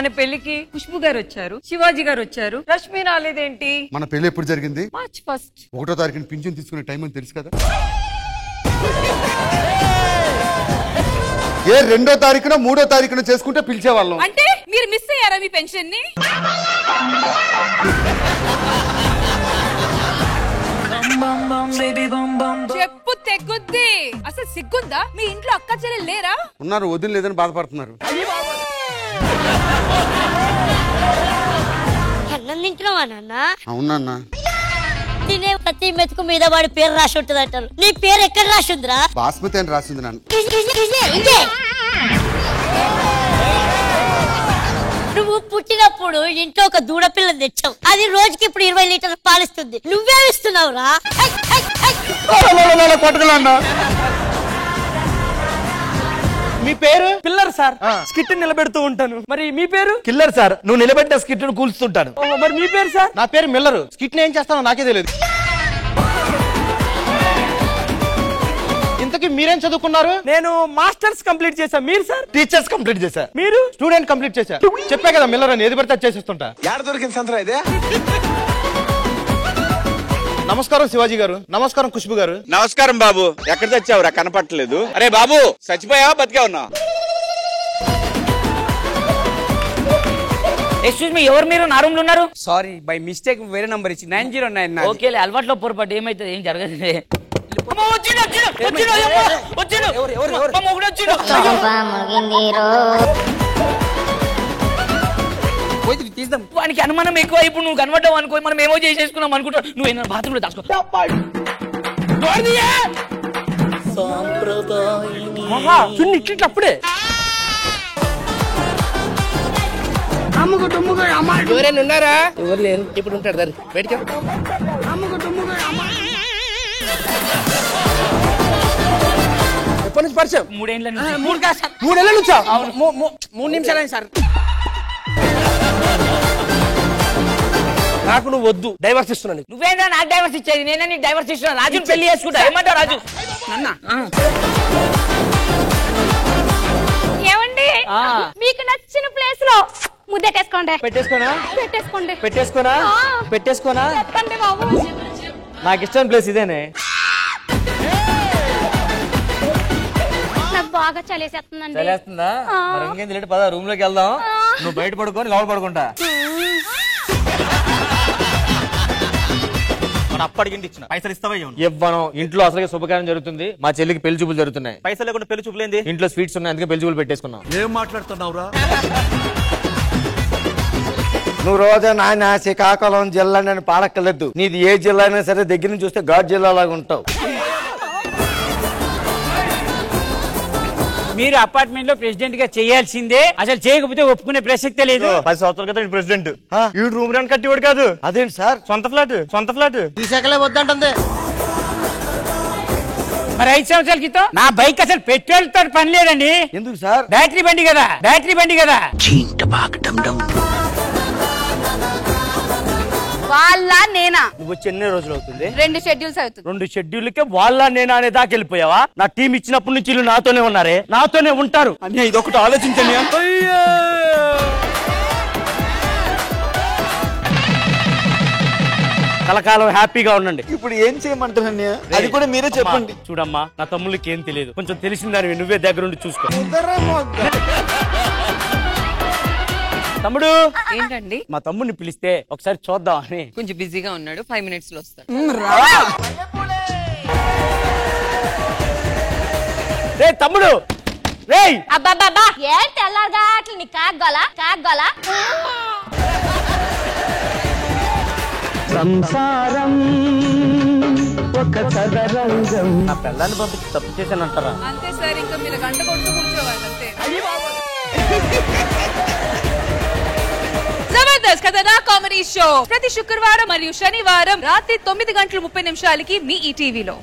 మన పెళ్లికి ఖుష్బు గారు వచ్చారు, శివాజీ గారు వచ్చారు, రష్మి రాలేదేంటి? మన పెళ్లి ఎప్పుడు జరిగింది? మార్చ్ 1. 1వ తారీఖున పింఛన్ తీసుకునే టైం అని తెలుసు కదా. ఏ 2వ తారీఖున 3వ తారీఖున చేసుకుంటే పిలిచేవాళ్ళం. అంటే మీరు మిస్ అయ్యారా మీ పెన్షన్ ని? చెప్పు తెగుద్ది. అసలు సిగ్గుందా? మీ ఇంట్లో అక్క చెల్లెలు లేరా? ఉన్నారు, వదిన లేదని బాధపడుతున్నారు. అన్నం తింటున్నావా నాన్న? అవునన్నా. తినే ప్రతి మెతుకు మీద వాడి పేరు రాసి ఉంటది అంటారు. నీ పేరు ఎక్కడ రాసి ఉందిరా? బాస్మతి అని రాసింది నాన్న. నువ్వు పుట్టినప్పుడు ఇంట్లో ఒక దూడ పిల్లని తెచ్చావు. అది రోజుకి ఇప్పుడు 20 లీటర్లు పాలిస్తుంది. నువ్వేమిస్తున్నావురా? మీ పేరు పిల్లర్ సార్. స్కిట్ నిలబెడుతూ ఉంటాను. మరి మీ పేరు? Killer sir. నువ్వు నిలబెట్టిన స్కిట్ కూల్స్తుంటాను. మరి మీ పేరు సార్? నా పేరు మిల్లర్. స్కిట్ ఏం చేస్తానో నాకే తెలియదు. ఇంతకీ మీరేం చదువుకున్నారు? నేను మాస్టర్స్ కంప్లీట్ చేశా. మీరు సార్? టీచర్స్ కంప్లీట్ చేశా. మీరు? స్టూడెంట్ కంప్లీట్ చేశా. చెప్పా కదా మిల్లర్ అని, ఏది పడితే చేసేస్తుంటా. యాడ దొరికింది సంతరా ఇదే? నమస్కారం శివాజీ గారు. నమస్కారం ఖుష్బు గారు. నమస్కారం బాబు. ఎక్కడ తెచ్చావురా? కనపట్టలేదు. అరే బాబు, చచ్చిపోయావా బతికే ఉన్నా? ఎక్స్క్యూజ్ మీ, ఎవరు మీరు? నా రూమ్ లో ఉన్నారు. సారీ, బై మిస్టేక్ వేరే నంబర్ ఇచ్చి 909. ఓకే, అలవాట్లో పొరపాటు. ఏమైతుంది? ఏం జరగదు. తీద్దాం. వానికి అనుమానం ఎక్కువ. ఇప్పుడు నువ్వు కనబడ్డావు అనుకో, మనం ఏమో చేసేసుకున్నాం అనుకుంటా. నువ్వు బాత్రూమ్ లో దాచుకో. అప్పుడే ఎవరైనా ఉన్నారా? ఎవరు లేరు. ఇప్పుడు ఉంటాడు దాన్ని బయటకి. ఎప్పటి నుంచి పరిచయం? 3 ఏళ్ళ నుంచి. 3 ఏళ్ళ నుంచా? 3 నిమిషాలు సార్. నాకు నువ్వు వద్దు, డైవర్స్ ఇస్తున్నాను. నువ్వేనా నాకు డైవర్స్ ఇచ్చేది? నేనే నీకు డైవర్స్ ఇస్తున్నా. రాజు పెళ్లి చేసుకుంటా. ఏమంటావు రాజు? ఏమండి, మీకు నచ్చిన ప్లేస్ లో ముద్దెట్టేసుకోండి. పెట్టేసుకోనా? పెట్టేసుకోండి. పెట్టేసుకోనా? పెట్టేసుకోనా? చెప్పండి బాబు. నాకు ఇష్టం ప్లేస్ ఇదేనే. నాకు బాగా చలేసేస్తుందండి. చలేస్తుందా? మరి ఇంకేం తెలియదు. పద రూమ్ లోకి వెళ్దాం. నువ్వు బయట పడుకొని లోపల పడుకుంటా. అప్పటికింటి ఇచ్చిన పైసలు ఇస్తావా? ఇవ్వను. ఇంట్లో అసలు శుభకార్యం జరుగుతుంది. మా చెల్లికి పెళ్లి చూపులు జరుగుతున్నాయి. పైసలు లేకుండా పెళ్లి చూపులేంది? ఇంట్లో స్వీట్స్ ఉన్నాయి, అందుకే పెళ్లి చూపులు పెట్టేసుకున్నాం. ఏం మాట్లాడుతున్నావురా? నువ్వు రోజా నాయన శ్రీకాకుళం జిల్లా నేను పాడక్కర్లేదు. నీది ఏ జిల్లా అయినా సరే దగ్గర నుంచి చూస్తే ఘాట్ జిల్లా లాగా ఉంటావు. మీరు అపార్ట్మెంట్ లో ప్రెసిడెంట్ గా చేయాల్సిందే. అసలు చేయకపోతే ఒప్పుకునే ప్రసక్తే లేదు. 10 సంవత్సరాల క్రితం ప్రెసిడెంట్. ఈ రూమ్ రాని కట్టివాడు కాదు. అదేంటి సార్? సొంత ఫ్లాట్ తీసాకలే వద్దంటుంది. మరి 5 సంవత్సరాల క్రితం నా బైక్ అసలు పెట్రోల్ తో పని లేదండి. ఎందుకు సార్? బ్యాటరీ బండి కదా. వాళ్ళ నేనా? నువ్వు వచ్చి ఎన్ని రోజులు అవుతుంది? 2 షెడ్యూల్స్ అవుతుంది. 2 షెడ్యూల్కే వాళ్ళ నేనా అనే దాకా వెళ్ళిపోయావా? నా టీం ఇచ్చినప్పటి నుంచి వీళ్ళు నాతోనే ఉన్నారే, నాతోనే ఉంటారు అని ఇదొకటి ఆలోచించండి. కలకాలం హ్యాపీగా ఉండండి. ఇప్పుడు ఏం చేయమంటారు? అది కూడా మీరే చెప్పండి. చూడమ్మా, నా తమ్ముళ్ళకి ఏం తెలియదు. కొంచెం తెలిసిందని నువ్వే దగ్గరుండి చూసుకో. తమ్ముడు. ఏంటండి? మా తమ్ముడిని పిలిస్తే ఒకసారి చూద్దాం అని. కొంచెం బిజీగా ఉన్నాడు, 5 minutes లో వస్తాడు. రే తమ్ముడు, రే. అబ్బాబ్బా, ఏంటి అల్లగా అట్లా నీ కాగ్గోలా? సంసారం ఒక చదరంగం. నా పిల్లాన్ని పంపించి తప్పు చేశానంటారా? అంతే సార్, ఇంకా మీరు గంట కొడుతూ కూర్చోవాలి అంతే. జబర్దస్త్ కథనా కామెడీ షో ప్రతి శుక్రవారం మరియు శనివారం రాత్రి 9:30 మీ ఈటీవీలో.